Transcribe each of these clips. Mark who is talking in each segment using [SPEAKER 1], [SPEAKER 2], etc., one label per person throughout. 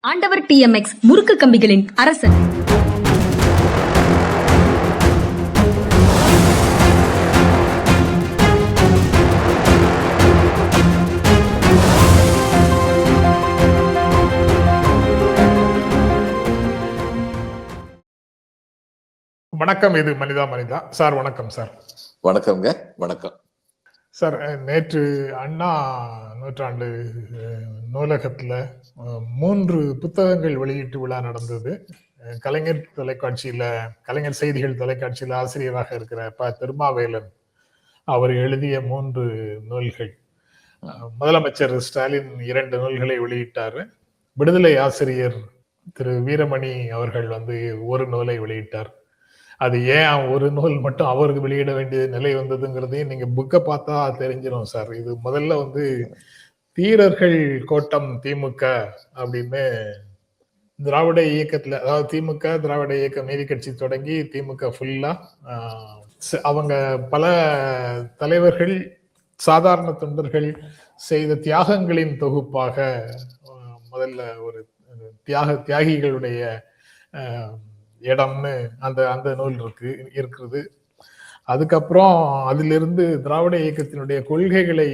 [SPEAKER 1] ஆண்டவர் TMX முறுக்கு கம்பிகளின் அரசன்.
[SPEAKER 2] வணக்கம். இது மனிதா மனிதா சார். வணக்கம் சார்.
[SPEAKER 3] வணக்கம்ங்க. வணக்கம்
[SPEAKER 2] சார். நேற்று அண்ணா நூற்றாண்டு நூலகத்துல 3 புத்தகங்கள் வெளியீட்டு விழா நடந்தது. கலைஞர் தொலைக்காட்சியில, கலைஞர் செய்திகள் தொலைக்காட்சியில ஆசிரியராக இருக்கிற திருமாவேலன் அவர் எழுதிய 3 நூல்கள். முதலமைச்சர் ஸ்டாலின் 2 நூல்களை வெளியிட்டாரு. விடுதலை ஆசிரியர் திரு வீரமணி அவர்கள் ஒரு நூலை வெளியிட்டார். அது ஏன் ஒரு நூல் மட்டும் அவருக்கு வெளியிட வேண்டிய நிலை வந்ததுங்கிறதையும் நீங்க புக்கை பார்த்தா தெரிஞ்சிடும் சார். இது முதல்ல தீரர்கள் கோட்டம் திமுக அப்படின்னு திராவிட இயக்கத்துல, அதாவது திமுக திராவிட இயக்கம் நீதி கட்சி தொடங்கி திமுக ஃபுல்லா அவங்க பல தலைவர்கள், சாதாரண தொண்டர்கள் செய்த தியாகங்களின் தொகுப்பாக முதல்ல ஒரு தியாகிகளுடைய இடம்னு அந்த நூல் இருக்கிறது. அதுக்கப்புறம் அதிலிருந்து திராவிட இயக்கத்தினுடைய கொள்கைகளை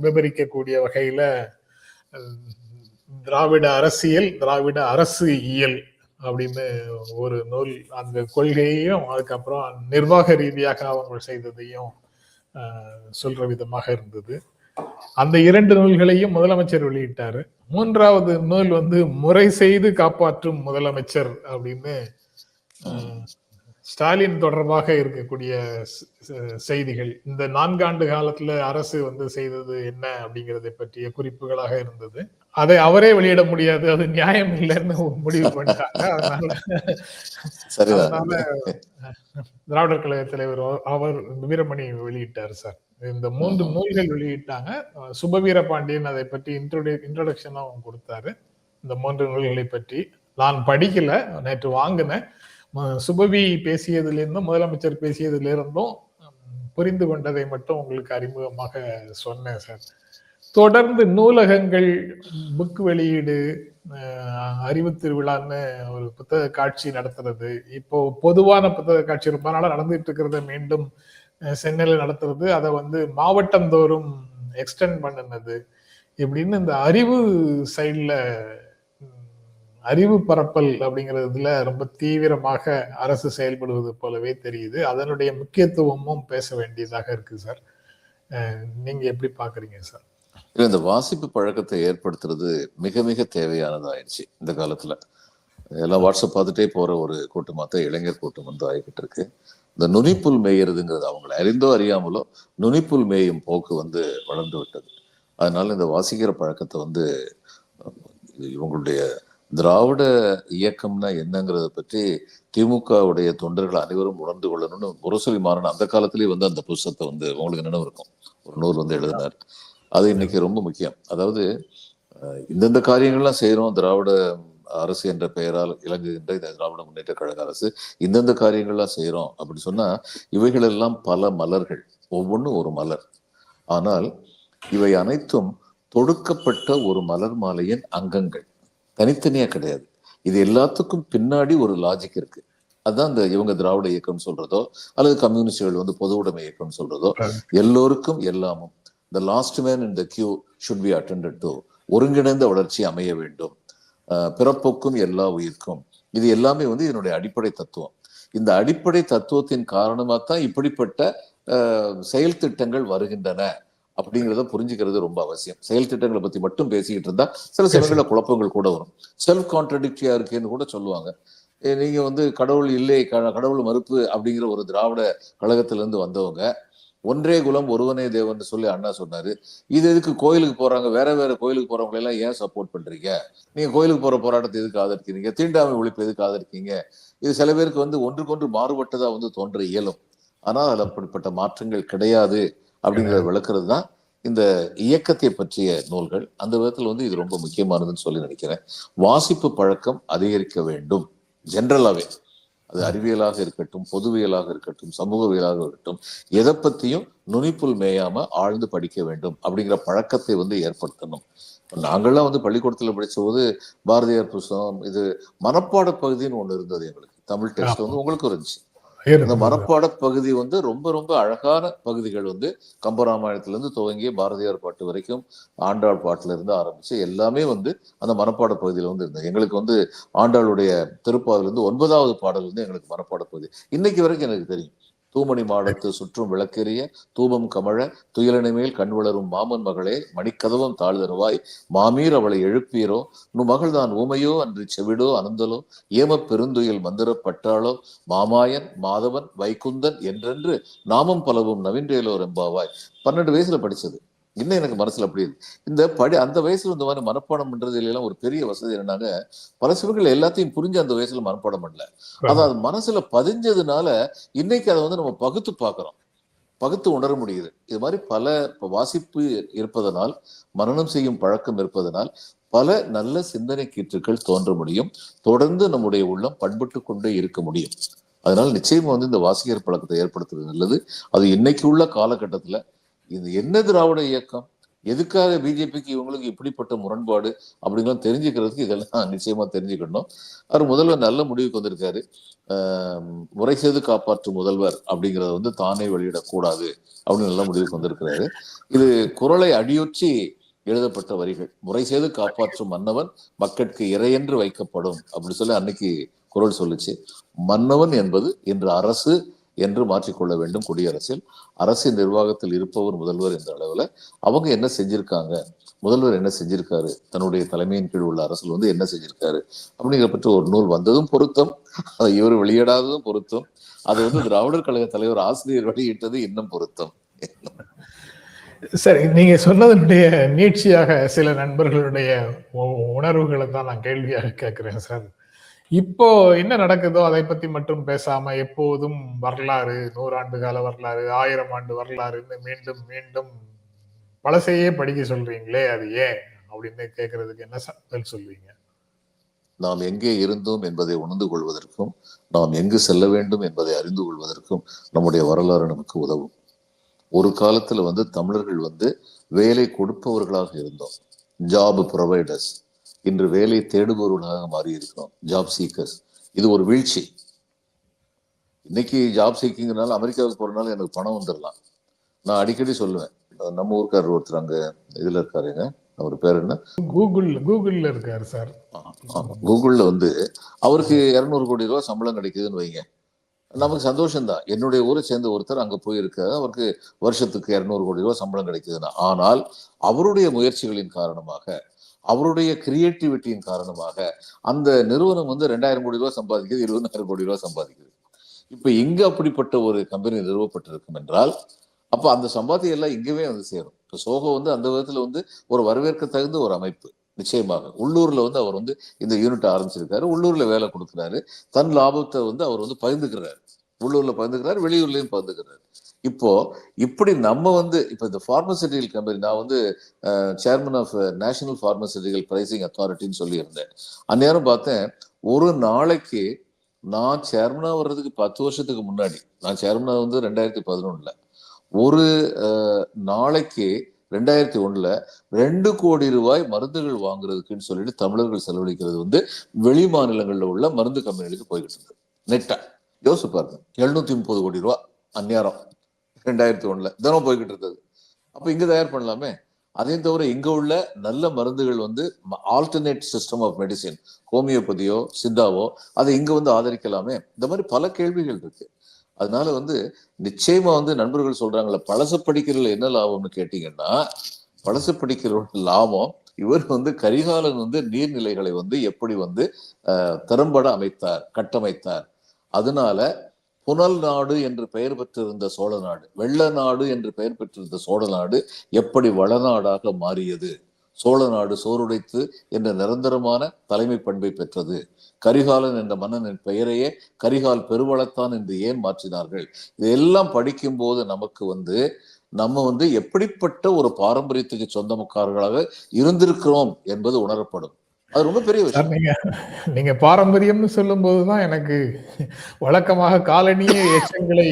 [SPEAKER 2] விவரிக்கக்கூடிய வகையில திராவிட அரசியல், திராவிட அரசு இயல் அப்படின்னு ஒரு நூல். அந்த கொள்கையையும் அதுக்கப்புறம் நிர்வாக ரீதியாக அவங்க செய்ததையும் சொல்ற விதமாக இருந்தது. அந்த 2 நூல்களையும் முதலமைச்சர் வெளியிட்டாரு. 3வது நூல் முறை செய்து காப்பாற்றும் முதலமைச்சர் அப்படின்னு ஸ்டாலின் தொடர்பாக இருக்கக்கூடிய செய்திகள். இந்த 4 ஆண்டு காலத்துல அரசு செய்தது என்ன அப்படிங்கறதை பற்றிய குறிப்புகளாக இருந்தது. அதை அவரே வெளியிட முடியாது, அது நியாயம் இல்லைன்னு முடிவு பண்ணிட்டாங்க. அதனால திராவிடர் கழக தலைவர் அவர் வீரமணி வெளியிட்டார் சார். இந்த 3 நூல்கள் வெளியிட்டாங்க. சுபவீர பாண்டியன் அதை பற்றி இன்ட்ரோடக்ஷனும் கொடுத்தாரு. இந்த 3 நூல்களை பற்றி நான் படிக்கல, நேற்று வாங்கினேன். சுபவி பேசியதுல இருந்தும் முதலமைச்சர் பேசியதுல இருந்தும் புரிந்து கொண்டதை மட்டும் உங்களுக்கு அறிமுகமாக சொன்னேன் சார். தொடர்ந்து நூலகங்கள், புக் வெளியீடு, அறிவு திருவிழான்னு ஒரு புத்தக காட்சி நடத்துறது, இப்போ பொதுவான புத்தக காட்சி ரொம்ப நாளா நடந்துட்டு இருக்கிறத மீண்டும் சென்னையில நடத்துறது, அதை மாவட்டந்தோறும் எக்ஸ்டெண்ட் பண்ணினது, இப்படின்னு இந்த அறிவு சைட்ல, அறிவு பரப்பல் அப்படிங்கிறதுல ரொம்ப தீவிரமாக அரசு செயல்படுவது போலவே தெரியுது. அதனுடைய முக்கியத்துவமும் பேச வேண்டியதாக இருக்கு சார். நீங்க எப்படி பாக்குறீங்க சார்?
[SPEAKER 3] இந்த வாசிப்பு பழக்கத்தை ஏற்படுத்துறது மிக மிக தேவையானதாயிடுச்சு இந்த காலத்துல. எல்லாம் வாட்ஸ்அப் பார்த்துட்டே போற ஒரு கூட்டமாத்தான் இளைஞர் கூட்டம் ஆகிக்கிட்டு இருக்கு. இந்த நுனிப்புல் மேயறதுங்கிறது அவங்களை அறிந்தோ அறியாமலோ நுனிப்புல் மேயும் போக்கு வளர்ந்து விட்டது. அதனால இந்த வாசிக்கிற பழக்கத்தை இவங்களுடைய திராவிட இயக்கம்னா என்னங்கிறத பற்றி திமுகவுடைய தொண்டர்கள் அனைவரும் உணர்ந்து கொள்ளணும்னு முரசொலி மாறன் அந்த காலத்திலேயே அந்த புஸ்தகத்தை உங்களுக்கு நினைவு இருக்கும், ஒரு நூல் எழுதினார். அது இன்னைக்கு ரொம்ப முக்கியம். அதாவது இந்தந்த காரியங்கள்லாம் செய்யறோம், திராவிட அரசு என்ற பெயரால் இலங்குகின்ற இந்த திராவிட முன்னேற்ற கழக அரசு இந்தந்த காரியங்கள்லாம் செய்யறோம் அப்படி சொன்னா, இவைகள் எல்லாம் பல மலர்கள், ஒவ்வொன்றும் ஒரு மலர். ஆனால் இவை அனைத்தும் தொடுக்கப்பட்ட ஒரு மலர் மாலையின் அங்கங்கள், தனித்தனியா கிடையாது. இது எல்லாத்துக்கும் பின்னாடி ஒரு லாஜிக் இருக்கு. அதுதான் இந்த இவங்க திராவிட இயக்கம் சொல்றதோ அல்லது கம்யூனிஸ்டுகள் பொது உடைமை இயக்கம் சொல்றதோ, எல்லோருக்கும் எல்லாமும், the last man in the queue should be attended to, ஒருங்கிணைந்த வளர்ச்சி அமைய வேண்டும், பிறப்புக்கும் எல்லா உயிர்க்கும், இது எல்லாமே இதனுடைய அடிப்படை தத்துவம். இந்த அடிப்படை தத்துவத்தின் காரணமா தான் இப்படிப்பட்ட செயல் திட்டங்கள் வருகின்றன அப்படிங்கிறத புரிஞ்சுக்கிறது ரொம்ப அவசியம். செயல் திட்டங்களை பத்தி மட்டும் பேசிக்கிட்டு இருந்தா சில சமயங்கள்ல குழப்பங்கள் கூட வரும். செல்ஃப் கான்ட்ரடிக்டரியா இருக்குன்னு கூட சொல்லுவாங்க. நீங்க கடவுள் இல்லை, கடவுள் மறுப்பு அப்படிங்கிற ஒரு திராவிட கழகத்திலிருந்து வந்தவங்க, ஒன்றே குலம் ஒருவனே தேவன் சொல்லி அண்ணா சொன்னாரு. இது எதுக்கு கோயிலுக்கு போறாங்க, வேற வேற கோயிலுக்கு போறவங்களை எல்லாம் ஏன் சப்போர்ட் பண்றீங்க? நீங்க கோயிலுக்கு போற போராட்டத்தை எதுக்கு ஆதரிக்கிறீங்க? தீண்டாமை ஒழிப்பு எதுக்கு ஆதரிக்கீங்க? இது சில பேருக்கு ஒன்றுக்கொன்று மாறுபட்டதா தோன்ற இயலும். ஆனால் அது அப்படிப்பட்ட மாற்றங்கள் கிடையாது அப்படிங்கிறத விளக்குறது தான் இந்த இயக்கத்தை பற்றிய நூல்கள். அந்த விதத்துல இது ரொம்ப முக்கியமானதுன்னு சொல்லி நினைக்கிறேன். வாசிப்பு பழக்கம் அதிகரிக்க வேண்டும் ஜென்ரலாவே. அது அறிவியலாக இருக்கட்டும், பொதுவியலாக இருக்கட்டும், சமூகவியலாக இருக்கட்டும், எதை பத்தியும் நுனிப்புல் மேயாம ஆழ்ந்து படிக்க வேண்டும் அப்படிங்கிற பழக்கத்தை ஏற்படுத்தணும். நாங்கள்லாம் வந்து பள்ளிக்கூடத்துல படிச்ச போது பாரதியார் புஸ்தகம் இது மனப்பாட பகுதின்னு ஒண்ணு இருந்தது எங்களுக்கு. தமிழ் டெக்ஸ்ட்
[SPEAKER 2] ஆமா.
[SPEAKER 3] வந்து உங்களுக்கும் இருந்துச்சு. அந்த
[SPEAKER 2] இருந்தது.
[SPEAKER 3] மனப்பாட பகுதி வந்து ரொம்ப ரொம்ப அழகான பகுதிகள் வந்து கம்பராமாயணத்துல இருந்து துவங்கி பாரதியார் பாட்டு வரைக்கும், ஆண்டாள் பாட்டுல இருந்து ஆரம்பிச்சு எல்லாமே வந்து அந்த மனப்பாட பகுதியில வந்து இருந்தது. எங்களுக்கு வந்து ஆண்டாளுடைய திருப்பாவில இருந்து 9வது பாடல் வந்து எங்களுக்கு மனப்பாட பகுதி. இன்னைக்கு வரைக்கும் எனக்கு தெரியும். தூமணி மாடத்து சுற்றும் விளக்கெரிய தூபம் கமழ துயிலனை மேல் கண் வளரும் மாமன் மகளே மணிக்கதவம் தாழ்தருவாய் மாமீர் அவளை எழுப்பீரோ மகள்தான் ஊமையோ அன்று செவிடோ அனந்தலோ ஏமப் பெருந்துயில் மந்திரப்பட்டாளோ மாமாயன் மாதவன் வைகுந்தன் என்றென்று நாமம் பலவும் நவீன்றேலோர் எம்பாவாய். 12 வயசுல படிச்சது. இன்னும் எனக்கு மனசுல அப்படி இருக்கு. இந்த அந்த வயசுல இந்த மாதிரி மனப்பாடம் பண்றதுல எல்லாம் ஒரு பெரிய வசதி என்னன்னாங்க, பல சிவர்கள் எல்லாத்தையும் புரிஞ்சு அந்த வயசுல மனப்பாடம் பண்ணல. அது மனசுல பதிஞ்சதுனால இன்னைக்கு அதை வந்து நம்ம பகுத்து பார்க்கிறோம், பகுத்து உணர முடியுது. இது மாதிரி பல வாசிப்பு இருப்பதனால், மனனம் செய்யும் பழக்கம் இருப்பதனால் பல நல்ல சிந்தனை கீற்றுக்கள் தோன்ற முடியும். தொடர்ந்து நம்முடைய உள்ளம் பண்பட்டு கொண்டே இருக்க முடியும். அதனால நிச்சயமா வந்து இந்த வாசிகர் பழக்கத்தை ஏற்படுத்துறது நல்லது. அது இன்னைக்கு உள்ள காலகட்டத்துல இது என்ன திராவிட இயக்கம், எதுக்காக பிஜேபிக்கு இவங்களுக்கு இப்படிப்பட்ட முரண்பாடு அப்படிங்கலாம் தெரிஞ்சுக்கிறதுக்கு இதெல்லாம் நிச்சயமா தெரிஞ்சுக்கணும். அவர் முதல்வர் நல்ல முடிவுக்கு வந்திருக்காரு. முறை செய்து காப்பாற்றும் முதல்வர் அப்படிங்கிறத வந்து தானே வெளியிடக்கூடாது அப்படின்னு நல்ல முடிவுக்கு வந்திருக்கிறாரு. இது குறளை அடியொற்றி எழுதப்பட்ட வரிகள். முறை செய்து காப்பாற்றும் மன்னவன் மக்களுக்கு இறையென்று வைக்கப்படும் அப்படின்னு சொல்லி அன்னைக்கு குறள் சொல்லுச்சு. மன்னவன் என்பது இன்று அரசு என்று மாற்றிக்கொள்ள வேண்டும். குடியரசில் அரசின் நிர்வாகத்தில் இருப்பவர் முதல்வர் என்ற அளவுல அவங்க என்ன செஞ்சிருக்காங்க, முதல்வர் என்ன செஞ்சிருக்காரு, தன்னுடைய தலைமையின் கீழ் உள்ள அரசுல வந்து என்ன செஞ்சிருக்காரு அப்படிங்கிற பற்றி ஒரு நூல் வந்ததும் பொருத்தம், அதை இவர் வெளியிடாததும் பொருத்தம், அது வந்து திராவிடர் கழக தலைவர் ஆசிரியர் வெளியிட்டது இன்னும் பொருத்தம்.
[SPEAKER 2] சரி, நீங்க சொன்னதனுடைய நீட்சியாக சில நண்பர்களுடைய உணர்வுகளை தான் நான் கேள்வியாக கேட்கிறேன் சார். இப்போ என்ன நடக்குதோ அதை பத்தி மட்டும் பேசாம எப்போதும் வரலாறு, 100 ஆண்டு கால வரலாறு, 1000 ஆண்டு வரலாறுன்னு மீண்டும் மீண்டும் பழசையே படிக்க சொல்றீங்களே, அது ஏன் அப்படின்னு கேட்கறதுக்கு என்ன பதில் சொல்வீங்க?
[SPEAKER 3] நாம் எங்கே இருந்தோம் என்பதை உணர்ந்து கொள்வதற்கும், நாம் எங்கு செல்ல வேண்டும் என்பதை அறிந்து கொள்வதற்கும் நம்முடைய வரலாறு நமக்கு உதவும். ஒரு காலத்துல வந்து தமிழர்கள் வந்து வேலை கொடுப்பவர்களாக இருந்தோம், ஜாப் ப்ரொவைடர்ஸ். இன்று வேலை தேடுபவர்களாக மாறி இருக்கிறோம், ஜாப் சீக்கர்ஸ். இது ஒரு வீழ்ச்சி. இன்னைக்கு ஜாப் சீக்கிங்னால அமெரிக்காவுக்கு போறதுனால எனக்கு பணம் வந்துடலாம். நான் அடிக்கடி சொல்லுவேன், நம்ம ஊருக்காரர் ஒருத்தர் அங்க இதுல இருக்காருங்க, அவர் பேர் என்ன,
[SPEAKER 2] கூகுள்ல இருக்காரு சார்.
[SPEAKER 3] கூகுள்ல வந்து அவருக்கு 200 கோடி ரூபாய் சம்பளம் கிடைக்குதுன்னு வைங்க, நமக்கு சந்தோஷம்தான். என்னுடைய ஊரை சேர்ந்த ஒருத்தர் அங்க போயிருக்காரு, அவருக்கு வருஷத்துக்கு 200 கோடி ரூபாய் சம்பளம் கிடைக்குதுன்னா. ஆனால் அவருடைய முயற்சிகளின் காரணமாக, அவருடைய கிரியேட்டிவிட்டியின் காரணமாக அந்த நிறுவனம் வந்து 2000 கோடி ரூபாய் சம்பாதிக்குது, 20,000 கோடி ரூபாய் சம்பாதிக்குது. இப்ப இங்க அப்படிப்பட்ட ஒரு கம்பெனி நிறுவப்பட்டிருக்கும் என்றால் அப்ப அந்த சம்பாத்தியம் எல்லாம் இங்கவே வந்து சேரும். இப்ப சோகோ வந்து அந்த விதத்துல வந்து ஒரு வரவேற்க தகுந்த ஒரு அமைப்பு. நிச்சயமாக உள்ளூர்ல வந்து அவர் வந்து இந்த யூனிட் ஆரம்பிச்சிருக்காரு, உள்ளூர்ல வேலை கொடுக்குறாரு, தன் லாபத்தை வந்து அவர் வந்து பகிர்ந்துக்கிறாரு, உள்ளூர்ல பகிர்ந்துக்கிறாரு, வெளியூர்லயும் பகிர்ந்துக்கிறாரு. இப்போ இப்படி நம்ம வந்து இப்ப இந்த பார்மசூட்டிக்கல் கம்பெனி, நான் வந்து chairman of national pharmaceutical pricing அத்தாரிட்டின்னு சொல்லி இருந்தேன். அந்நேரம் பார்த்தேன், ஒரு நாளைக்கு நான் சேர்மனா வர்றதுக்கு 10 வருஷத்துக்கு முன்னாடி, நான் சேர்மனா வந்து 2011ல, ஒரு நாளைக்கு 2001ல 2 கோடி ரூபாய் மருந்துகள் வாங்குறதுக்குன்னு சொல்லிட்டு தமிழர்கள் செலவழிக்கிறது வந்து வெளி மாநிலங்கள்ல உள்ள மருந்து கம்பெனிகளுக்கு போய்கிட்டு இருக்கு. நெட்டா யோசிச்சு பாருங்க, 730 கோடி ரூபாய் அந்நேரம் 2001ல தினம் போய்கிட்டு இருந்தது. அப்ப இங்க தயார் பண்ணலாமே. அதையும் தவிர இங்க உள்ள நல்ல மருந்துகள் வந்து ஆல்டர்னேட் சிஸ்டம் ஆஃப் மெடிசின், ஹோமியோபதியோ சித்தாவோ, அதை இங்க வந்து ஆதரிக்கலாமே. இந்த மாதிரி பல கேள்விகள் இருக்கு. அதனால வந்து நிச்சயமா வந்து நண்பர்கள் சொல்றாங்கல்ல, பழச படிக்கிறதுல என்ன லாபம்னு கேட்டீங்கன்னா, பழச படிக்கிற லாபம், இவர் வந்து கரிகாலன் வந்து நீர்நிலைகளை வந்து எப்படி வந்து திறம்பட அமைத்தார், கட்டமைத்தார். அதனால புனல் நாடு என்று பெயர் பெற்றிருந்த சோழ நாடு, வெள்ள நாடு என்று பெயர் பெற்றிருந்த சோழ நாடு எப்படி வளநாடாக மாறியது, சோழ நாடு சோறுடைத்து என்ற நிரந்தரமான தலைமை பண்பை பெற்றது, கரிகாலன் என்ற மன்னனின் பெயரையே கரிகால் பெருவளத்தான் என்று ஏன் மாற்றினார்கள், இதெல்லாம் படிக்கும் போது நமக்கு வந்து நம்ம வந்து எப்படிப்பட்ட ஒரு பாரம்பரியத்துக்கு சொந்தக்காரர்களாக இருந்திருக்கிறோம் என்பது உணரப்படும். அது ரொம்ப பெரிய
[SPEAKER 2] சார்
[SPEAKER 3] விஷயம்.
[SPEAKER 2] நீங்க நீங்க பாரம்பரியம்னு சொல்லும் போதுதான் எனக்கு வழக்கமாக காலனிய எச்சங்களை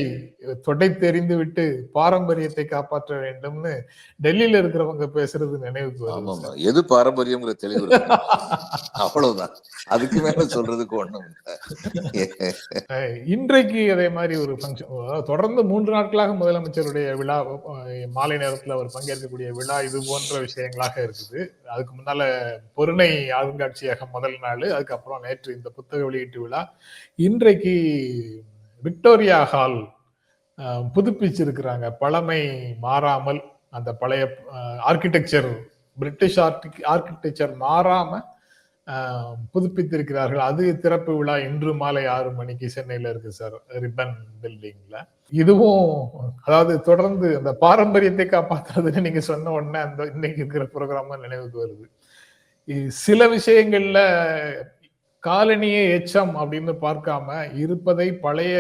[SPEAKER 2] தொடைத்தெறிந்து விட்டு பாரம்பரியத்தை காப்பாற்ற வேண்டும்னு டெல்லியில இருக்கிறவங்க பேசுறது நினைவுக்கு வருது
[SPEAKER 3] ஆமாமா.
[SPEAKER 2] சார்.
[SPEAKER 3] எது பாரம்பரியம்ங்கிற தெளிவு இருக்கணும். அவ்வளவுதான். அதுக்கு மேல சொல்றதுக்கு ஒண்ணும் இல்ல.
[SPEAKER 2] இன்றைக்கு அதே மாதிரி ஒரு ஃபங்க்ஷன் தொடர்ந்து 3 நாட்களாக முதலமைச்சருடைய விழா, மாலை நேரத்துல அவர் பங்கேற்கக்கூடிய விழா இது போன்ற விஷயங்களாக இருக்குது. அதுக்கு முன்னால பொருணை அருங்காட்சியகம் முதல் நாள், அதுக்கப்புறம் நேற்று இந்த புத்தக வெளியீட்டு விழா. இன்றைக்கு விக்டோரியா ஹால் புதுப்பிச்சிருக்கிறாங்க. பழமை மாறாமல் அந்த பழைய ஆர்கிடெக்சர், பிரிட்டிஷ் ஆர்கிடெக்சர் மாறாம புதுப்பித்திருக்கிறார்கள். அது திறப்பு விழா இன்று மாலை 6 மணிக்கு சென்னையில இருக்கு சார், ரிப்பன் பில்டிங்ல. இதுவும் அதாவது தொடர்ந்து அந்த பாரம்பரியத்தை காப்பாற்றுறதுன்னு நீங்க சொன்ன உடனே அந்த இன்னைக்கு இருக்கிற ப்ரோக்ராம் நினைவுக்கு வருது. சில விஷயங்கள்ல காலனியே எச்சம் அப்படின்னு பார்க்காம இருப்பதை பழைய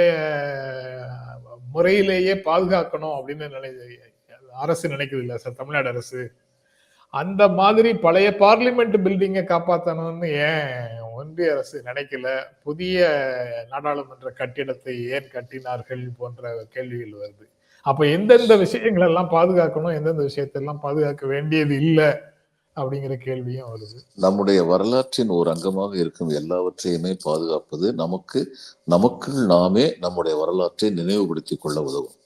[SPEAKER 2] முறையிலேயே பாதுகாக்கணும் அப்படின்னு அரசு நினைக்குது இல்ல சார், தமிழ்நாடு அரசு. அந்த மாதிரி பழைய பார்லிமெண்ட் பில்டிங்கை காப்பாற்றணும்னு ஏன் ஒன்றிய அரசு நினைக்கல? புதிய நாடாளுமன்ற கட்டிடத்தை ஏன் கட்டினார்கள் போன்ற கேள்விகள் வருது. அப்ப எந்தெந்த விஷயங்கள் எல்லாம் பாதுகாக்கணும், எந்தெந்த விஷயத்தெல்லாம் பாதுகாக்க வேண்டியது இல்லை அப்படிங்கிற கேள்வியும் வருது.
[SPEAKER 3] நம்முடைய வரலாற்றின் ஒரு அங்கமாக இருக்கும் எல்லாவற்றையுமே பாதுகாப்பது நமக்கு நாமே நம்முடைய வரலாற்றை நினைவுபடுத்திக் கொள்ள உதவும்.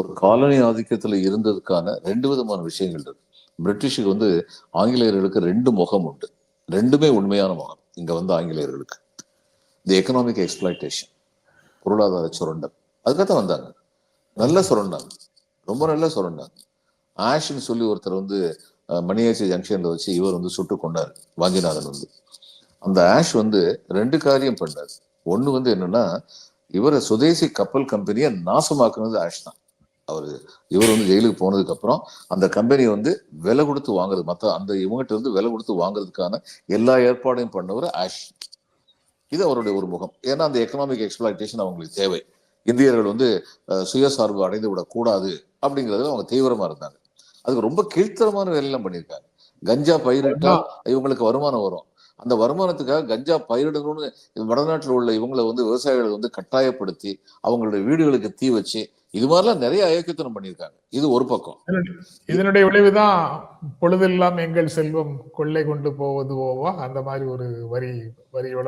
[SPEAKER 3] ஒரு காலனி ஆதிக்கத்துல இருந்ததுக்கான 2 விதமான விஷயங்கள் இருக்கு. பிரிட்டிஷுக்கு ஆங்கிலேயர்களுக்கு 2 முகம் உண்டு. 2மே உண்மையான முகம். இங்க ஆங்கிலேயர்களுக்கு தி எக்கனாமிக் எக்ஸ்பிளாய்டேஷன், பொருளாதார சுரண்டல். அதுக்காக வந்தாங்க. நல்லா சுரண்டாங்க, ரொம்ப நல்லா சுரண்டாங்க. ஆஷ்ன்னு சொல்லி ஒருத்தர் மணியாச்சி ஜங்ஷன்ல வச்சு இவர் சுட்டு கொண்டாரு, வாஞ்சிநாதன். அந்த ஆஷ் 2 காரியம் பண்ணாரு. ஒண்ணு என்னன்னா, இவரை சுதேசி கப்பல் கம்பெனியை நாசமாக்குனது ஆஷ் தான். இவர் ஜெயிலுக்கு போனதுக்கு அப்புறம் அந்த கம்பெனி விலை கொடுத்து வாங்குறது, அந்த இவங்ககிட்ட விலை கொடுத்து வாங்குறதுக்கான எல்லா ஏற்பாடையும் பண்ணவர் ஆஷ். இது அவருடைய ஒரு முகம். ஏன்னா அந்த எக்கனாமிக் எக்ஸ்பிளாய்டேஷன் அவங்களுக்கு தேவை. இந்தியர்கள் சுயசார்பு அடைந்து விடக்கூடாது அப்படிங்கிறது அவங்க தீவிரமா இருந்தாங்க. அதுக்கு ரொம்ப கீழ்த்தரமான வேலையெல்லாம் பண்ணியிருக்காங்க. கஞ்சா பயிரிட்டா இவங்களுக்கு வருமானம் வரும். அந்த வருமானத்துக்காக கஞ்சா பயிரிடணும்னு வடநாட்டில் உள்ள இவங்களை விவசாயிகளை கட்டாயப்படுத்தி அவங்களுடைய வீடுகளுக்கு தீ வச்சு இது மாதிரிலாம் நிறைய அயோக்கியத்தனம் பண்ணியிருக்காங்க. இது ஒரு பக்கம்.
[SPEAKER 2] இதனுடைய விளைவுதான் பொழுதெல்லாம் எங்கள் செல்வம் கொள்ளை கொண்டு போவது ஓவா, அந்த மாதிரி ஒரு வரியோட.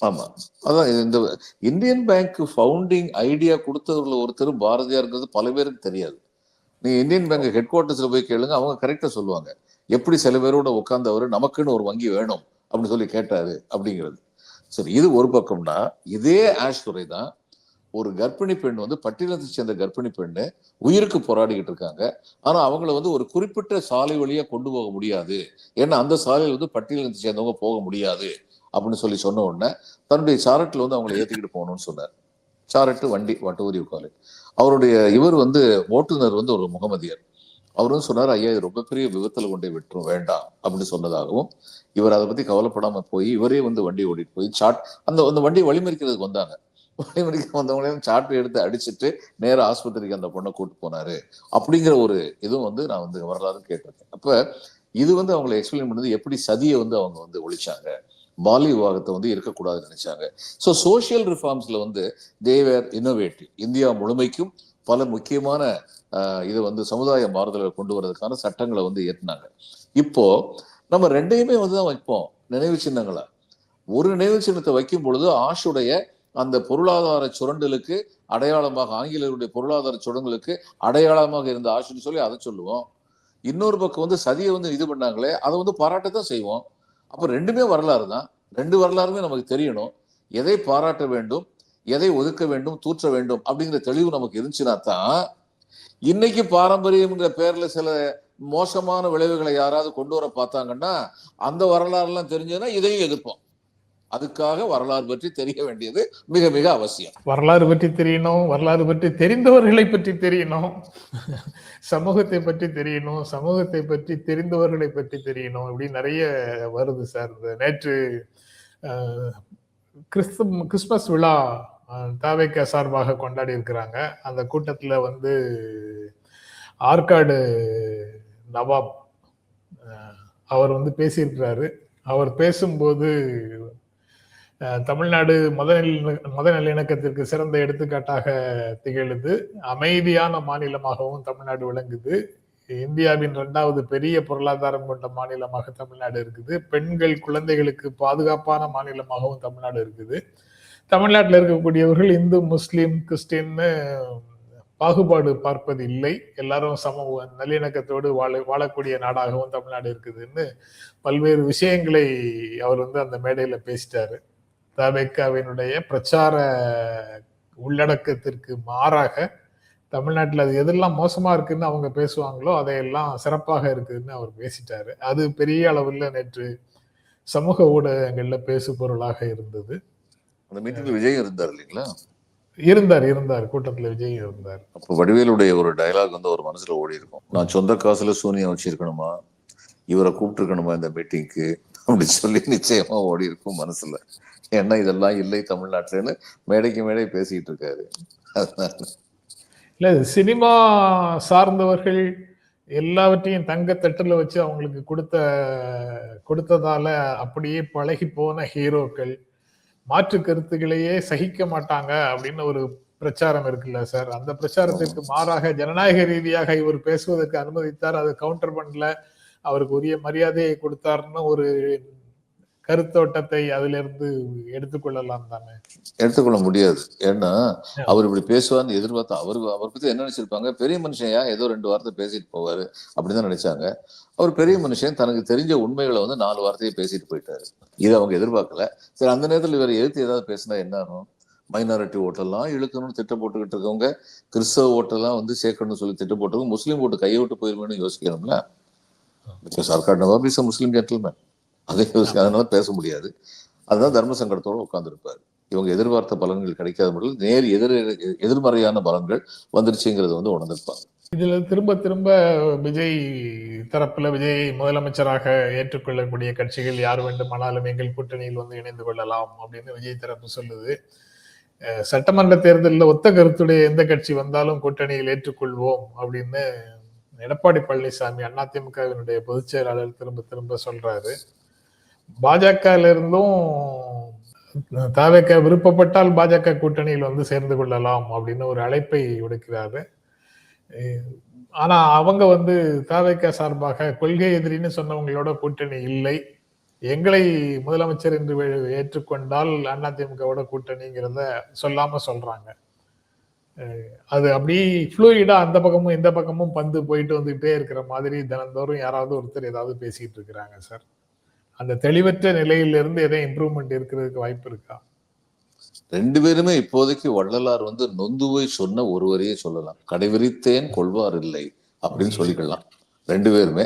[SPEAKER 3] ஆமா, அதான் இந்த இந்தியன் பேங்க் ஃபவுண்டிங் ஐடியா கொடுத்தவர்கள் ஒருத்தர் பாரதியார்ங்கிறது பல பேருக்கு தெரியாது. நீங்க இந்தியன் பேங்க் ஹெட் குவார்டர்ஸ்ல போய் கேளுங்க, அவங்க கரெக்டா சொல்லுவாங்க. எப்படி சில பேரோட உட்கார்ந்தவர் நமக்குன்னு ஒரு வங்கி வேணும் அப்படின்னு சொல்லி கேட்டாரு அப்படிங்கிறது. சரி, இது ஒரு பக்கம்னா, இதே ஆஷ் துறை தான் ஒரு கர்ப்பிணி பெண் பட்டியலத்தை சேர்ந்த கர்ப்பிணி பெண்ணு உயிருக்கு போராடிக்கிட்டு இருக்காங்க. ஆனா அவங்கள ஒரு குறிப்பிட்ட சாலை வழியா கொண்டு போக முடியாது, ஏன்னா அந்த சாலையில் பட்டியலத்தை சேர்ந்தவங்க போக முடியாது அப்படின்னு சொல்லி சொன்ன உடனே தன்னுடைய சாரட்டில் அவங்களை ஏற்றிக்கிட்டு போகணும்னு சொன்னார். சாரட்டு வண்டி வட்டூரி உட்காரு. அவருடைய இவர் ஓட்டுநர் ஒரு முகமதியர். அவரும் சொன்னார், ஐயா இது ரொம்ப பெரிய விபத்துல கொண்டே விட்டுரும், வேண்டாம் அப்படின்னு சொன்னதாகவும், இவர் அதை பத்தி கவலைப்படாம போய் இவரே வண்டி ஓடிட்டு போய் அந்த வண்டியை வழிமறிக்கிறதுக்கு வந்தாங்க. வழிமறிக்க வந்தவங்களையும் சாட்டை எடுத்து அடிச்சுட்டு நேர ஆஸ்பத்திரிக்கு அந்த பொண்ணை கூட்டு போனாரு அப்படிங்கிற ஒரு இதுவும் நான் வரலாறு கேட்டிருக்கேன். அப்ப இது அவங்களை எக்ஸ்பிளைன் பண்ணது எப்படி சதியை அவங்க ஒழிச்சாங்க, பாலிய விவாகத்தை இருக்கக்கூடாதுன்னு நினைச்சாங்க. ஸோ சோசியல் ரிஃபார்ம்ஸ்ல தேவர் இன்னோவேட்டிவ். இந்தியா முழுமைக்கும் பல முக்கியமான இது சமுதாய மாறுதலை கொண்டு வரதுக்கான சட்டங்களை ஏற்றினாங்க. இப்போ நம்ம 2யுமே தான் வைப்போம் நினைவு சின்னங்களா. ஒரு நினைவு சின்னத்தை வைக்கும் பொழுது ஆஷுடைய அந்த பொருளாதார சுரண்டலுக்கு அடையாளமாக, ஆங்கிலேயருடைய பொருளாதார சுரண்டலுக்கு அடையாளமாக இருந்த ஆஷுன்னு சொல்லி அதை சொல்லுவோம். இன்னொரு பக்கம் சதியை இது பண்ணாங்களே அதை பாராட்டத்தான் செய்வோம். அப்ப 2மே வரலாறு தான். 2 வரலாறுமே நமக்கு தெரியணும். எதை பாராட்ட வேண்டும், எதை ஒதுக்க வேண்டும், தூற்ற வேண்டும் அப்படிங்கிற தெளிவு நமக்கு இருந்துச்சுன்னா தான் இன்னைக்கு பாரம்பரியம்ங்கிற பேர்ல சில மோசமான விளைவுகளை யாராவது கொண்டு வர பார்த்தாங்கன்னா அந்த வரலாறு எல்லாம் தெரிஞ்சதுன்னா இதையும் எதிர்ப்போம். அதுக்காக வரலாறு பற்றி தெரிய வேண்டியது மிக மிக அவசியம்.
[SPEAKER 2] வரலாறு பற்றி தெரியணும், வரலாறு பற்றி தெரிந்தவர்களை பற்றி தெரியணும், சமூகத்தை பற்றி தெரியணும், சமூகத்தை பற்றி தெரிந்தவர்களை பற்றி தெரியணும், இப்படி நிறைய வருது சார். நேற்று கிறிஸ்துமஸ் விழா தாவேக்கா சார்பாக கொண்டாடி இருக்கிறாங்க. அந்த கூட்டத்துல ஆற்காடு நவாப் அவர் பேசியிருக்கிறாரு. அவர் பேசும்போது தமிழ்நாடு மத நல்லிணக்கத்திற்கு சிறந்த எடுத்துக்காட்டாக திகழுது. அமைதியான மாநிலமாகவும் தமிழ்நாடு விளங்குது. இந்தியாவின் 2வது பெரிய பொருளாதாரம் கொண்ட மாநிலமாக தமிழ்நாடு இருக்குது. பெண்கள் குழந்தைகளுக்கு பாதுகாப்பான மாநிலமாகவும் தமிழ்நாடு இருக்குது. தமிழ்நாட்டில் இருக்கக்கூடியவர்கள் இந்து, முஸ்லீம், கிறிஸ்டின்னு பாகுபாடு பார்ப்பது இல்லை. எல்லாரும் நல்லிணக்கத்தோடு வாழக்கூடிய நாடாகவும் தமிழ்நாடு இருக்குதுன்னு பல்வேறு விஷயங்களை அவர் அந்த மேடையில பேசிட்டாரு. தவேகாவினுடைய பிரச்சார உள்ளடக்கத்திற்கு மாறாக தமிழ்நாட்டில் அது எதெல்லாம் மோசமா இருக்குன்னு அவங்க பேசுவாங்களோ அதையெல்லாம் சிறப்பாக இருக்குதுன்னு அவர் பேசிட்டாரு. அது பெரிய அளவில் நேற்று சமூக ஊடகங்கள்ல பேசு பொருளாக இருந்தது.
[SPEAKER 3] அந்த மீட்டிங்ல விஜய் இருந்தார் இல்லைங்களா?
[SPEAKER 2] இருந்தார் கூட்டத்துல விஜய் இருந்தார்.
[SPEAKER 3] அப்போ வடிவேலுடைய ஒரு டயலாக் ஒரு மனசுல ஓடி இருக்கும். நான் சொந்த காசுல சூனியம் வச்சிருக்கணுமா, இவரை கூப்பிட்டு இருக்கணுமா இந்த மீட்டிங்க்கு அப்படி சொல்லி நிச்சயமா ஓடி இருக்கும் மனசுல. ஏன்னா இதெல்லாம் இல்லை தமிழ்நாட்டுலன்னு மேடைக்கு மேடை பேசிட்டு இருக்காரு.
[SPEAKER 2] இல்ல, சினிமா சார்ந்தவர்கள் எல்லாவற்றையும் தங்க தட்டுல வச்சு அவங்களுக்கு கொடுத்ததால அப்படியே பழகி போன ஹீரோக்கள் மாற்று கருத்துக்களையே சகிக்க மாட்டாங்க அப்படின்னு ஒரு பிரச்சாரம் இருக்குல்ல சார். அந்த பிரச்சாரத்திற்கு மாறாக ஜனநாயக ரீதியாக இவர் பேசுவதற்கு அனுமதித்தார், அதை கவுண்டர் பண்ணல, அவருக்கு உரிய மரியாதையை கொடுத்தாருன்னு ஒரு கருத்தோட்டத்தை அதுல இருந்து எடுத்துக்கொள்ளலாம் தானே?
[SPEAKER 3] எடுத்துக்கொள்ள முடியாது. ஏன்னா அவர் இப்படி பேசுவார்னு எதிர்பார்த்தா அவர் பத்தி என்ன நினைச்சிருப்பாங்க, பெரிய மனுஷன் ஏதோ 2 வார்த்தை பேசிட்டு போவாரு அப்படிதான் நினைச்சாங்க. அவர் பெரிய மனுஷன், தனக்கு தெரிஞ்ச உண்மைகளை 4 வார்த்தையை பேசிட்டு போயிட்டாரு. இதை அவங்க எதிர்பார்க்கல. சரி, அந்த நேரத்தில் இவர் எதிர்த்து ஏதாவது பேசினா என்ன ஆகும்? மைனாரிட்டி ஓட்டெல்லாம் இழுக்கணும்னு திட்டம் போட்டுக்கிட்டு இருக்கவங்க, கிறிஸ்தவ ஓட்டெல்லாம் சேர்க்கணும்னு சொல்லி திட்டம் போட்டுருக்கோம், முஸ்லீம் ஓட்டு கையை விட்டு போயிருவேன்னு யோசிக்கணும்ல. சர்க்கார் நவாப் இஸ் முஸ்லீம் ஜென்டில்மேன், அதை அதனால பேச முடியாது. அதுதான் தர்ம சங்கடத்தோடு உட்கார்ந்துருப்பாரு. இவங்க எதிர்பார்த்த பலன்கள் கிடைக்காத மட்டும் எதிர்மறையான பலன்கள் வந்துருச்சுங்கிறது உணர்ந்திருப்பாங்க.
[SPEAKER 2] இதுல திரும்ப விஜய் தரப்புல விஜய் முதலமைச்சராக ஏற்றுக்கொள்ளக்கூடிய கட்சிகள் யார் வேண்டுமானாலும் எங்கள் கூட்டணியில் இணைந்து கொள்ளலாம் அப்படின்னு விஜய் தரப்பு சொல்லுது. சட்டமன்ற தேர்தலில் ஒத்த கருத்துடைய எந்த கட்சி வந்தாலும் கூட்டணியில் ஏற்றுக்கொள்வோம் அப்படின்னு எடப்பாடி பழனிசாமி அதிமுகவினுடைய பொதுச் செயலாளர் திரும்ப சொல்றாரு. பாஜகல இருந்தும் தவேக விருப்பப்பட்டால் பாஜக கூட்டணியில் சேர்ந்து கொள்ளலாம் அப்படின்னு ஒரு அழைப்பை விடுக்கிறாரு. ஆனா அவங்க தவேக சார்பாக கொள்கை எதிரின்னு சொன்னவங்களோட கூட்டணி இல்லை, எங்களை முதலமைச்சர் என்று ஏற்றுக்கொண்டால் அதிமுகவோட கூட்டணிங்கிறத சொல்லாம சொல்றாங்க. அது அப்படி ஃப்ளூயிடா அந்த பக்கமும் இந்த பக்கமும் பந்து போயிட்டு வந்துகிட்டே இருக்கிற மாதிரி தினந்தோறும் யாராவது ஒருத்தர் ஏதாவது பேசிட்டு இருக்கிறாங்க சார். அந்த தெளிவற்ற நிலையிலிருந்து எதையும் இம்ப்ரூவ்மெண்ட் இருக்கிறதுக்கு வாய்ப்பு இருக்கா?
[SPEAKER 3] 2 பேருமே இப்போதைக்கு வள்ளலார் நொந்துவை சொன்ன ஒருவரையே சொல்லலாம், கடைவிரித்தேன் கொள்வார் இல்லை அப்படின்னு சொல்லிக்கலாம் 2 பேருமே.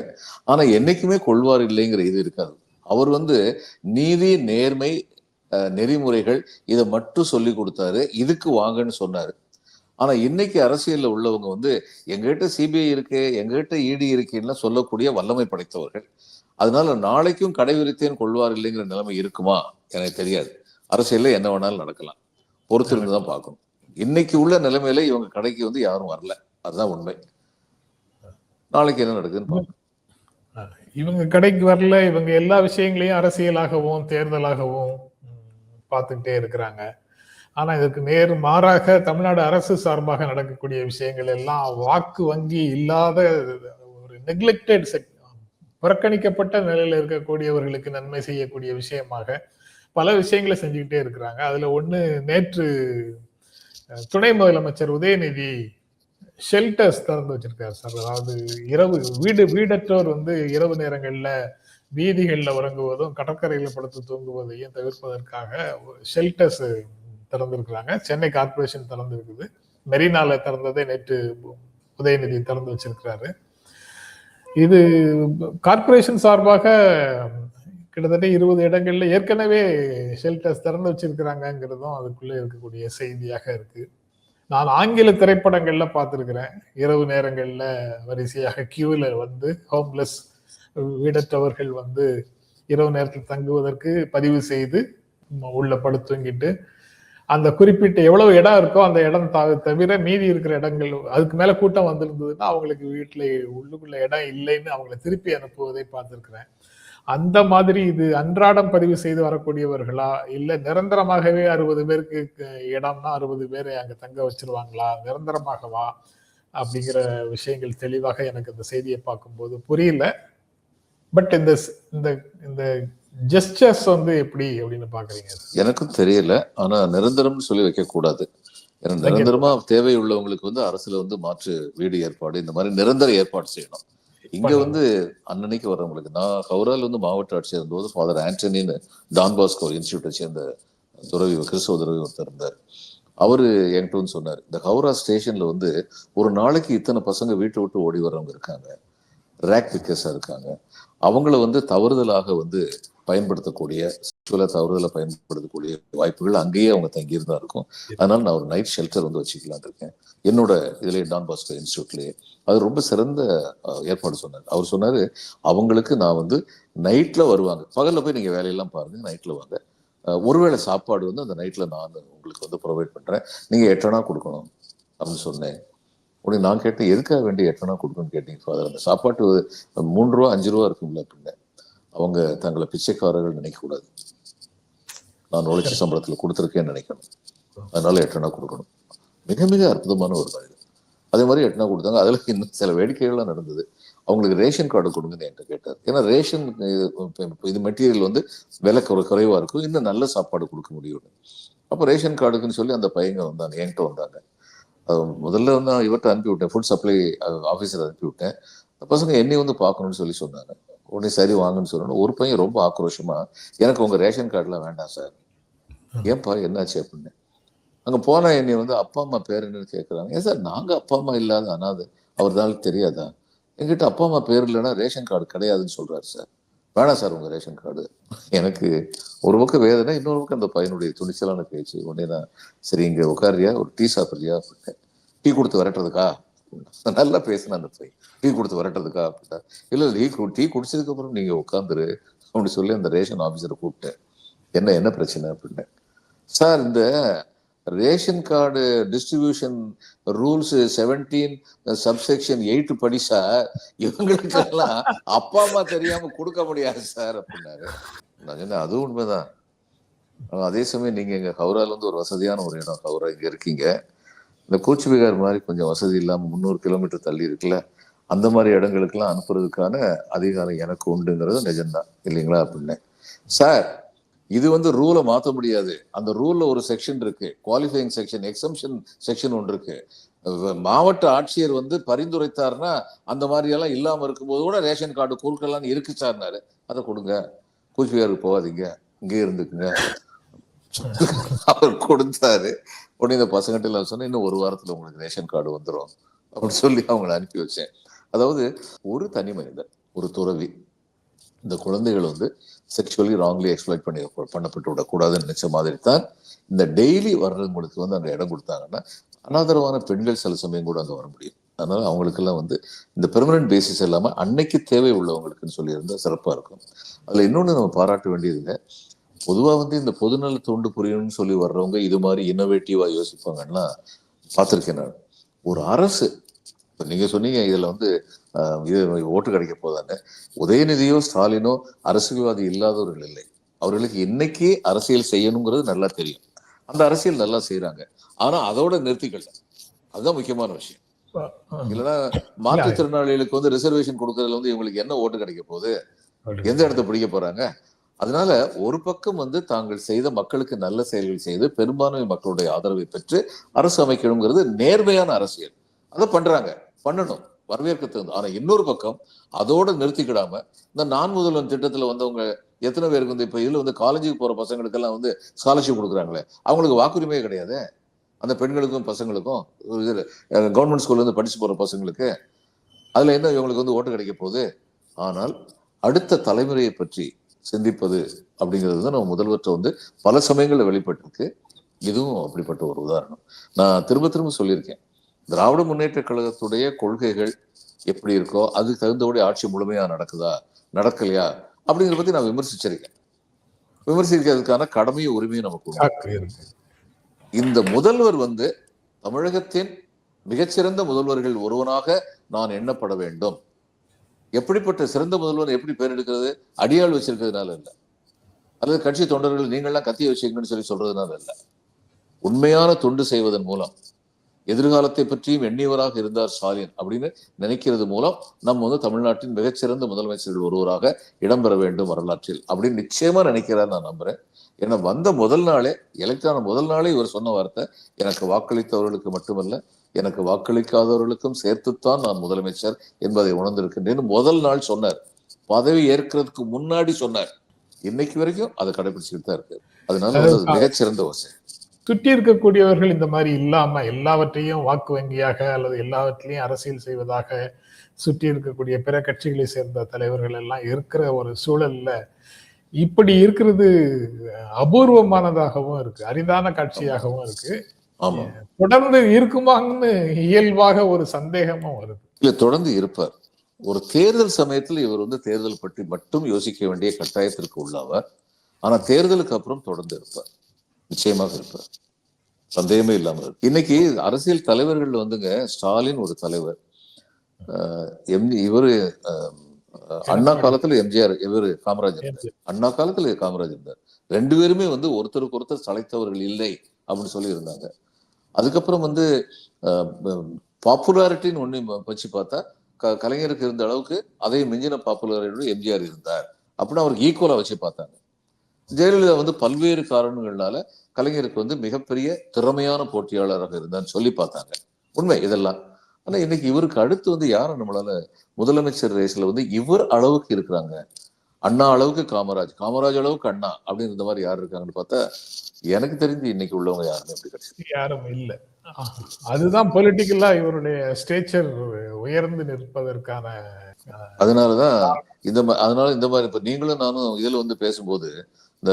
[SPEAKER 3] ஆனா என்னைக்குமே கொள்வார் இல்லைங்கிற இது இருக்காது. அவர் நீதி, நேர்மை, நெறிமுறைகள் இதை மட்டும் சொல்லி கொடுத்தாரு, இதுக்கு வாங்கன்னு சொன்னாரு. ஆனா இன்னைக்கு அரசியல்ல உள்ளவங்க எங்ககிட்ட சிபிஐ இருக்கு, எங்ககிட்ட இடி இருக்குன்னா சொல்லக்கூடிய வல்லமை படைத்தவர்கள். அதனால நாளைக்கும் கடைவிரித்தேன் கொள்வார் இல்லைங்கிற நிலைமை இருக்குமா எனக்கு தெரியாது. அரசியல்ல என்ன வேணாலும் நடக்கலாம், பொறுத்திருந்துதான் பார்க்கணும். இன்னைக்கு உள்ள நிலைமையில இவங்க கடைக்கு யாரும் வரல, அதுதான் உண்மை. நாளைக்கு என்ன நடக்குதுன்னு பார்க்கணும்.
[SPEAKER 2] இவங்க கடைக்கு வரல, இவங்க எல்லா விஷயங்களையும் அரசியலாகவும் தேர்தலாகவும் பார்த்துக்கிட்டே இருக்கிறாங்க. ஆனா இதற்கு நேர் மாறாக தமிழ்நாடு அரசு சார்பாக நடக்கக்கூடிய விஷயங்கள் எல்லாம் வாக்கு வங்கி இல்லாத ஒரு நெக்லெக்டட் புறக்கணிக்கப்பட்ட நிலையில இருக்கக்கூடியவர்களுக்கு நன்மை செய்யக்கூடிய விஷயமாக பல விஷயங்களை செஞ்சுக்கிட்டே இருக்கிறாங்க. அதுல ஒண்ணு, நேற்று துணை முதலமைச்சர் உதயநிதி ஷெல்டர்ஸ் திறந்து வச்சிருக்காரு சார். அதாவது வீடற்றோர் இரவு நேரங்கள்ல வீதிகள்ல உறங்குவதும் கடற்கரையில படுத்து தூங்குவதையும் தவிர்ப்பதற்காக ஷெல்டர்ஸ் திறந்திருக்கிறாங்க. சென்னை கார்பரேஷன் திறந்திருக்குது. மெரினால திறந்ததை நேற்று உதயநிதி திறந்து வச்சிருக்கிறாரு. இது கார்பரேஷன் சார்பாக கிட்டத்தட்ட 20 இடங்கள்ல ஏற்கனவே ஷெல்டர்ஸ் திறந்து வச்சிருக்கிறாங்கிறதும் அதுக்குள்ள இருக்கக்கூடிய செய்தியாக இருக்கு. நான் ஆங்கில திரைப்படங்கள்ல பார்த்திருக்கிறேன், இரவு நேரங்கள்ல வரிசையாக கியூல ஹோம்லெஸ் வீடற்றவர்கள் இரவு நேரத்தில் தங்குவதற்கு பதிவு செய்து உள்ள படுத்துங்கிட்டு அந்த குறிப்பிட்ட எவ்வளவு இடம் இருக்கோ அந்த இடம் தவிர மீதி இருக்கிற இடங்கள், அதுக்கு மேல கூட்டம் வந்திருந்ததுன்னா அவங்களுக்கு வீட்டுல உள்ளுக்குள்ள இடம் இல்லைன்னு அவங்களை திருப்பி அனுப்புவதை பார்த்திருக்கிறேன். அந்த மாதிரி இது அன்றாடம் பதிவு செய்து வரக்கூடியவர்களா, இல்ல நிரந்தரமாகவே 60 பேருக்கு இடம்னா 60 பேரை அங்க தங்க வச்சிருவாங்களா, நிரந்தரமாகவா அப்படிங்கிற விஷயங்கள் தெளிவாக எனக்கு இந்த செய்தியை பார்க்கும்போது புரியல. பட் இந்த இந்த இந்த ஜெஸ்டர்ஸ் வந்து எப்படி அப்படின்னு பாக்குறீங்க?
[SPEAKER 3] எனக்கும் தெரியல. ஆனா நிரந்தரம்னு சொல்லி வைக்கக்கூடாது. ஏன்னா நிரந்தரமா தேவை உள்ளவங்களுக்கு வந்து அரசுல வந்து மாற்று வீடு ஏற்பாடு இந்த மாதிரி நிரந்தர ஏற்பாடு செய்யணும். இங்க வந்து அன்னன்னைக்கு வர்றவங்களுக்கு, நான் ஹவுரால வந்து மாவட்ட ஆட்சியர் இருந்தபோது ஃபாதர் ஆண்டனின்னு டான் பாஸ்கோ இன்ஸ்டியூட்டை சேர்ந்த துறவி, கிறிஸ்தவ துறவி ஒருத்தர் இருந்தார். அவரு என்கிட்ட வந்து சொன்னார், இந்த ஹவுரா ஸ்டேஷன்ல வந்து ஒரு நாளைக்கு இத்தனை பசங்க வீட்டை விட்டு ஓடி வர்றவங்க இருக்காங்க, ரேக் பிக்கர்ஸா இருக்காங்க. அவங்கள வந்து தவறுதலாக வந்து பயன்படுத்தக்கூடிய, தவறுதலை பயன்படுத்தக்கூடிய வாய்ப்புகள் அங்கேயே அவங்க தங்கியிருந்தா இருக்கும். அதனால நான் ஒரு நைட் ஷெல்டர் வந்து வச்சுக்கலான் இருக்கேன் என்னோட இதுலயே, டான் பாஸ்கோ இன்ஸ்டியூட்லயே. அது ரொம்ப சிறந்த ஏற்பாடு சொன்னார். அவர் சொன்னாரு, அவங்களுக்கு நான் வந்து நைட்ல வருவாங்க, பகல்ல போய் நீங்க வேலையெல்லாம் பாருங்க, நைட்ல வாங்க, ஒருவேளை சாப்பாடு வந்து அந்த நைட்ல நான் உங்களுக்கு வந்து ப்ரொவைட் பண்றேன், நீங்க 8 அணா கொடுக்கணும் அப்படின்னு சொன்னேன். உடனே நான் கேட்டேன், எதுக்காக வேண்டி 8 அணா கொடுக்கணும்னு கேட்டீங்க ஃபாதர்? அந்த சாப்பாட்டு 3 ரூபா 5 ரூபா இருக்கும்ல அப்படின்னு. அவங்க தங்களை பிச்சைக்காரர்கள் நினைக்க கூடாது, நான் உழைச்சி சம்பளத்துல கொடுத்துருக்கேன்னு நினைக்கணும், அதனால 8 அணா கொடுக்கணும். மிக மிக அற்புதமான ஒரு மனிதர். அதே மாதிரி 8 அணா கொடுத்தாங்க. அதுல இன்னும் சில வேடிக்கைகள்லாம் நடந்தது. அவங்களுக்கு ரேஷன் கார்டு கொடுங்கன்னு என்கிட்ட கேட்டார். ஏன்னா ரேஷன் இது மெட்டீரியல் வந்து விலை குறைவா இருக்கும், இன்னும் நல்ல சாப்பாடு கொடுக்க முடியும். அப்போ ரேஷன் கார்டுக்குன்னு சொல்லி அந்த பையங்க வந்தாங்க, என்கிட்ட வந்தாங்க. முதல்ல வந்து இவர்கிட்ட அனுப்பி விட்டேன், ஃபுட் சப்ளை ஆஃபீஸர் அனுப்பி விட்டேன். பசங்க என்னை வந்து பார்க்கணும்னு சொல்லி சொன்னாங்க. உடனே சரி வாங்கன்னு சொல்லணும். ஒரு பையன் ரொம்ப ஆக்ரோஷமா, எனக்கு உங்க ரேஷன் கார்டுலாம் வேண்டாம் சார். ஏன்பா என்னாச்சு அப்படின்னு. அங்க போனா என்னை வந்து அப்பா அம்மா பேர் என்னன்னு கேட்கறாங்க. ஏன் சார் நாங்க அப்பா அம்மா இல்லாத அனாதை, அவர் தான் தெரியாதா? என்கிட்ட அப்பா அம்மா பேர் இல்லைன்னா ரேஷன் கார்டு கிடையாதுன்னு சொல்றாரு சார். வேணாம் சார் உங்க ரேஷன் கார்டு. எனக்கு ஒரு பக்கம் வேதனை, இன்னொரு பக்கம் அந்த பையனுடைய துணிச்சலான பேச்சு. உடனே தான் சரி இங்க உட்காரியா, ஒரு டீ சாப்பிட்றியா அப்படின்ட்டேன். டீ கொடுத்து விரட்டுறதுக்கா? நல்லா பேசின அந்த பையன். டீ கொடுத்து விரட்டுறதுக்கா அப்படின்ட்டா. இல்ல டீ குடிச்சதுக்கு அப்புறம் நீங்க உட்காந்துரு அப்படின்னு சொல்லி அந்த ரேஷன் ஆபீசரை கூப்பிட்டேன். என்ன என்ன பிரச்சனை அப்படின்ட்டேன். சார் இந்த ration card distribution rules 17 subsection 8 படி சார், இவங்களுக்கு எல்லாம் அப்பா அம்மா தெரியாம கொடுக்க முடியாது சார் அப்படின்னாரு. நான் சொன்னேன், அதுவும் உண்மைதான். அதே சமயம் நீங்க எங்க ஹவுரால வந்து ஒரு வசதியான ஒரு இடம், ஹவுரா இங்க இருக்கீங்க, இந்த கூச்பிகார் மாதிரி கொஞ்சம் வசதி இல்லாம 300 கிலோமீட்டர் தள்ளி இருக்குல்ல, அந்த மாதிரி இடங்களுக்கெல்லாம் அனுப்புறதுக்கான அதிகாரம் எனக்கு உண்டுங்கிறது நிஜம்தான் இல்லைங்களா அப்படின்னு. சார் இது வந்து ரூலை மாற்ற முடியாது, அந்த ரூல்ல ஒரு செக்ஷன் இருக்கு, குவாலிஃபைங் செக்ஷன், எக்ஸம்ஷன் செக்ஷன் ஒன்று இருக்கு. மாவட்ட ஆட்சியர் வந்து பரிந்துரைத்தார்னா அந்த மாதிரி எல்லாம் இல்லாம இருக்கும்போது கூட ரேஷன் கார்டு குறுக்கெல்லாம் இருக்கு சார்னாரு. அதை கொடுங்க, கூச்பிகாருக்கு போகாதீங்க, இங்கே இருந்துக்குங்க. அவர் கொடுத்தாரு. உடனே இந்த பசங்கிட்ட எல்லாம் சொன்னேன், இன்னும் ஒரு வாரத்துல உங்களுக்கு ரேஷன் கார்டு வந்துடும் அப்படின்னு சொல்லி அவங்களை அனுப்பி வச்சேன். அதாவது ஒரு தனி மனிதர், ஒரு துறவி, இந்த குழந்தைகள் வந்து செக்ஷுவலி ராங்லி எக்ஸ்ப்ளாய்ட் பண்ணப்பட்டு விடக்கூடாதுன்னு நினைச்ச மாதிரி தான் இந்த டெய்லி வர்றவங்களுக்கு வந்து அங்கே இடம் கொடுத்தாங்கன்னா அனாதரவான பெண்கள் சில சமயம் கூட அங்கே வர முடியும். அதனால அவங்களுக்கெல்லாம் வந்து இந்த பெர்மனன்ட் பேசிஸ் இல்லாமல் அன்னைக்கு தேவை உள்ளவங்களுக்குன்னு சொல்லி இருந்தால் சிறப்பாக இருக்கும். அதில் இன்னொன்று நம்ம பாராட்ட வேண்டியதுங்க, பொதுவாக வந்து இந்த பொதுநல தொண்டு புரியணும்னு சொல்லி வர்றவங்க இது மாதிரி இன்னோவேட்டிவா யோசிப்பாங்கன்னா பார்த்துருக்கேன் நான். ஒரு அரசு, இப்போ நீங்க சொன்னீங்க இதுல வந்து இது ஓட்டு கிடைக்க போதான்னு, உதயநிதியோ ஸ்டாலினோ அரசியல்வாதி இல்லாதவர்கள் இல்லை. அவர்களுக்கு இன்னைக்கு அரசியல் செய்யணுங்கிறது நல்லா தெரியும், அந்த அரசியல் நல்லா செய்யறாங்க. ஆனா அதோட நிறுத்திக்கல, அதுதான் முக்கியமான விஷயம். இல்லைன்னா மாற்றுத்திறனாளிகளுக்கு வந்து ரிசர்வேஷன் கொடுக்கறதுல வந்து இவங்களுக்கு என்ன ஓட்டு கிடைக்க போகுது, எந்த இடத்த பிடிக்க போறாங்க? அதனால ஒரு பக்கம் வந்து தாங்கள் செய்த மக்களுக்கு நல்ல செயல்கள் செய்து பெரும்பான்மை மக்களுடைய ஆதரவை பெற்று அரசு அமைக்கணுங்கிறது நேர்மையான அரசியல். அதை பண்றாங்க, பண்ணணும், வரவேற்க தகுந்த. ஆனா இன்னொரு பக்கம் அதோட நிறுத்திக்கிடாம இந்த நான் முதல்வன் திட்டத்துல வந்தவங்க எத்தனை பேருக்கு வந்து இப்ப இதுல வந்து காலேஜுக்கு போற பசங்களுக்கு எல்லாம் வந்து ஸ்காலர்ஷிப் கொடுக்குறாங்களே, அவங்களுக்கு வாக்குரிமையே கிடையாது. அந்த பெண்களுக்கும் பசங்களுக்கும் கவர்மெண்ட் ஸ்கூல்ல இருந்து படிச்சு போற பசங்களுக்கு அதுல என்ன இவங்களுக்கு வந்து ஓட்டு கிடைக்க போகுது? ஆனால் அடுத்த தலைமுறையை பற்றி சிந்திப்பது அப்படிங்கிறது தான் நம்ம முதல்வர்கிட்ட வந்து பல சமயங்கள்ல வெளிப்பட்டிருக்கு. இதுவும் அப்படிப்பட்ட ஒரு உதாரணம். நான் திரும்ப திரும்ப சொல்லியிருக்கேன், திராவிட முன்னேற்ற கழகத்துடைய கொள்கைகள் எப்படி இருக்கோ அதுக்கு தகுந்தபடி ஆட்சி முழுமையா நடக்குதா நடக்கலையா அப்படிங்கிறத பத்தி நான் விமர்சிச்சிருக்கேன். விமர்சிக்கிறதுக்கான கடமையும் உரிமையும் நமக்கு உண்டு. இந்த முதல்வர் வந்து தமிழகத்தின் மிகச்சிறந்த முதல்வர்கள் ஒருவனாக நான் எண்ணப்பட வேண்டும். எப்படிப்பட்ட சிறந்த முதல்வர் எப்படி பேர் எடுக்கிறது? அடியாள் வச்சிருக்கிறதுனால இல்ல, அல்லது கட்சி தொண்டர்கள் நீங்கள்லாம் கத்திய வச்சுக்கணும்னு சொல்றதுனால இல்ல. உண்மையான தொண்டு செய்வதன் மூலம், எதிர்காலத்தை பற்றியும் எண்ணியவராக இருந்தார் ஸ்டாலின் அப்படின்னு நினைக்கிறது மூலம் நம்ம தமிழ்நாட்டின் மிகச்சிறந்த முதலமைச்சர்கள் ஒருவராக இடம்பெற வேண்டும் வரலாற்றில் அப்படின்னு நிச்சயமா நினைக்கிறார் நான் நம்புறேன். ஏன்னா வந்த முதல் நாளே, எலெக்டான முதல் நாளே இவர் சொன்ன வார்த்தை, எனக்கு வாக்களித்தவர்களுக்கு மட்டுமல்ல, எனக்கு வாக்களிக்காதவர்களுக்கும் சேர்த்துத்தான் நான் முதலமைச்சர் என்பதை உணர்ந்திருக்கின்றேன் முதல் நாள் சொன்னார். பதவி ஏற்கிறதுக்கு முன்னாடி சொன்னார். இன்னைக்கு வரைக்கும் அதை கடைபிடிச்சுட்டு தான் இருக்கு. அதனால மிகச்சிறந்த வசதி.
[SPEAKER 2] சுற்றி இருக்கக்கூடியவர்கள் இந்த மாதிரி இல்லாம எல்லாவற்றையும் வாக்கு வங்கியாக அல்லது எல்லாவற்றையும் அரசியல் செய்வதாக சுற்றி இருக்கக்கூடிய பிற கட்சிகளை சேர்ந்த தலைவர்கள் எல்லாம் இருக்கிற ஒரு சூழல்ல இப்படி இருக்கிறது அபூர்வமானதாகவும் இருக்கு, அரிதான காட்சியாகவும் இருக்கு. தொடர்ந்து இருக்குமான்னு இயல்பாக ஒரு சந்தேகமும் வருது.
[SPEAKER 3] இல்ல, தொடர்ந்து இருப்பார். ஒரு தேர்தல் சமயத்தில் இவர் தேர்தல் பற்றி மட்டும் யோசிக்க வேண்டிய கட்டாயத்திற்கு உள்ளவர். ஆனா தேர்தலுக்கு அப்புறம் தொடர்ந்து இருப்பார், நிச்சயமாக இருப்பார், சந்தேகமே இல்லாம இருக்கு. இன்னைக்கு அரசியல் தலைவர்கள் ஸ்டாலின் ஒரு தலைவர், இவரு அண்ணா காலத்துல எம்ஜிஆர், இவரு காமராஜர், அண்ணா காலத்துல காமராஜர் இருந்தார். ரெண்டு பேருமே ஒருத்தருக்கு ஒருத்தர் சளைத்தவர்கள் இல்லை அப்படின்னு சொல்லி இருந்தாங்க. அதுக்கப்புறம் பாப்புலாரிட்டின்னு ஒண்ணு வச்சு பார்த்தா கலைஞருக்கு இருந்த அளவுக்கு அதை மிஞ்சின பாப்புலாரிட்டி எம்ஜிஆர் இருந்தார் அப்படின்னு அவருக்கு ஈக்குவலா வச்சு பார்த்தாங்க. ஜெயலலிதா பல்வேறு காரணங்கள்னால கலைஞருக்கு மிகப்பெரிய திறமையான போட்டியாளராக இருந்தான்னு சொல்லி பார்த்தாங்க. உண்மை இதெல்லாம். ஆனா இன்னைக்கு இவருக்கு அடுத்து யாரை நம்மளால முதலமைச்சர் ரேஸ்ல இவர் அளவுக்கு இருக்கிறாங்க, அண்ணா அளவுக்கு காமராஜ், காமராஜ் அளவுக்கு அண்ணா அப்படின்னு இந்த மாதிரி யார் இருக்காங்கன்னு பார்த்தா எனக்கு தெரிஞ்சு இன்னைக்கு உள்ளவங்க யாருமே அப்படி கிடையாது,
[SPEAKER 2] யாரும் இல்லை. அதுதான் பொலிட்டிக்கலா இவருடைய ஸ்டேச்சர் உயர்ந்து நிற்பதற்கான.
[SPEAKER 3] அதனாலதான் அதனால இந்த மாதிரி இப்ப நீங்களும் நானும் இதுல பேசும்போது, இந்த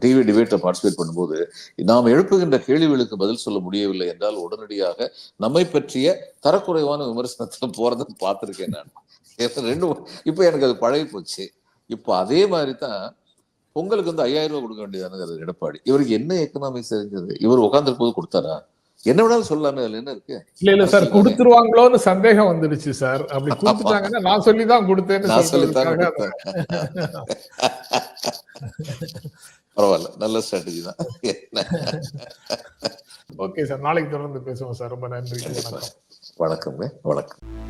[SPEAKER 3] டிவி டிபேட்ல பார்ட்டிசிபேட் பண்ணும்போது நாம் எழுப்புகின்ற கேள்விகளுக்கு பதில் சொல்ல முடியவில்லை என்றால் உடனடியாக நம்மை பற்றிய தரக்குறைவான விமர்சனத்துல போறதை பார்த்திருக்கேன் நான். இப்ப எனக்கு அது பழகி போச்சு. இப்ப அதே மாதிரிதான் பொங்கலுக்கு 5000 ரூபாய் கொடுக்க வேண்டியதானது எடப்பாடி. இவருக்கு என்ன எக்கனாமிக்ஸ் தெரிஞ்சது? இவர் உட்கார்ந்து போது கொடுத்தாரா? என்ன வேணாலும் சொல்லாமே, அதுல என்ன இருக்கு?
[SPEAKER 2] இல்ல சார், கொடுத்துருவாங்களோன்னு சந்தேகம் வந்துடுச்சு சார். அப்படி கொடுத்துட்டாங்கன்னா நான் சொல்லிதான் கொடுத்தேன்னு
[SPEAKER 3] பரவாயில்ல, நல்ல ஸ்ட்ராட்டஜி தான்.
[SPEAKER 2] ஓகே சார், நாளைக்கு தொடர்ந்து பேசுவோம் சார். ரொம்ப நன்றி.
[SPEAKER 3] வணக்கம். வணக்கம்.